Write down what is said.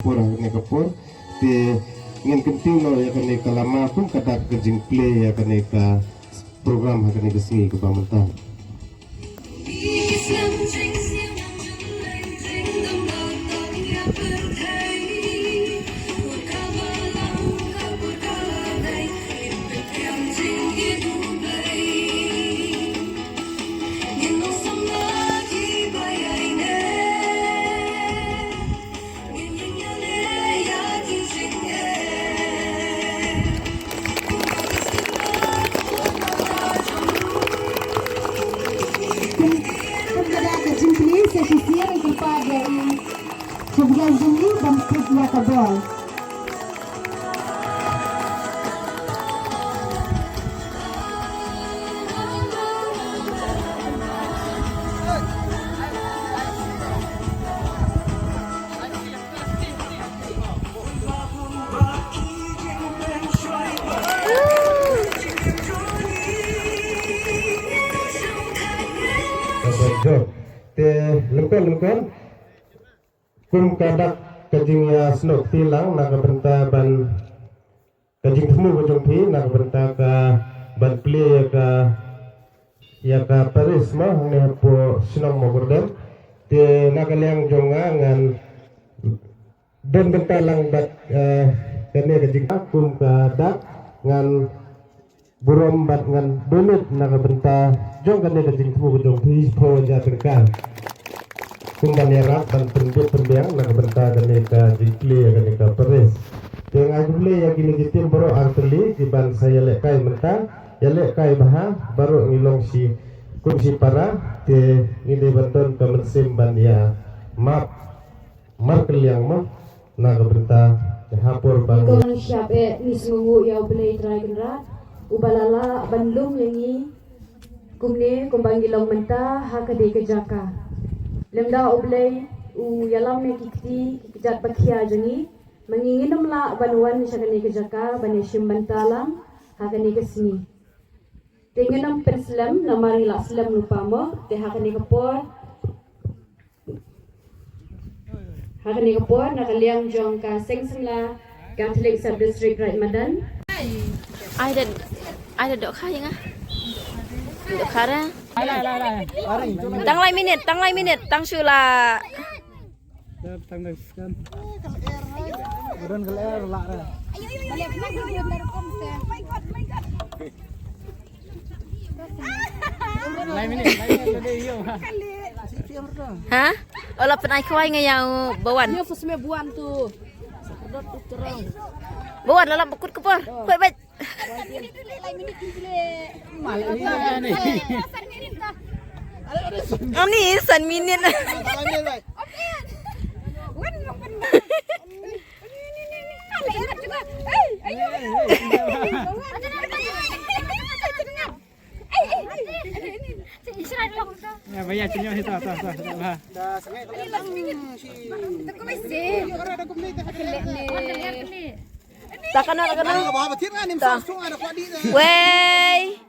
Orang ni kapur ti ngin kenting no ya kani kalama pun kadak kejing play ya kani ka program ha kani kesini ke pamantang. Eficiente kepada sebelah sini dan sebelah kabel. Te lengkon kum kadak kajing ya snok tilang naga benta ban kajing temu bojong pi naga benta ka ban play ya ka Paris mah ne po sinong mo gordem te naga liang jonga ngan ben benta lang bat kene kajing kum kadak ngan burom bat ngan donut naga benta jong kene kajing temu bojong pi po ja terkan kumban yarak dan penduduk pendiang nak benta kaneka jikli kaneka peres yang agule yang kini jitim baru arteli di ban saya lekai mentang ya lekai baha baru ngilong si kunci para te ngide banton kemensim ban ya map markel yang mah nak benta hapur bang Kau siapa ni semua yang boleh try kendra ubalala bandung yang ni kumne kumbang gilong mentah hakade kejaka lemda oblay u yalam me kikti kijat bakia jangi menginginam la banuan syagani kejaka bani shimbantalam hakani kesni tengenam perslam namari la slam rupamo te hakani kapor nakaliang jong ka sengsemla Catholic Sub District Right Madan ai ada dok kha yang dok kha ra tăng lai minute tăng sư là tăng đây kan bukan keler lak ra lai minute tadi yo hả là penai khoi ngay yang bawan Dia first me buan tu. Sedot tu terang. bawan dalam bekut kepor koi baik mal ni ni san minute ya bayar cinyo itu apa bah tak kenal wey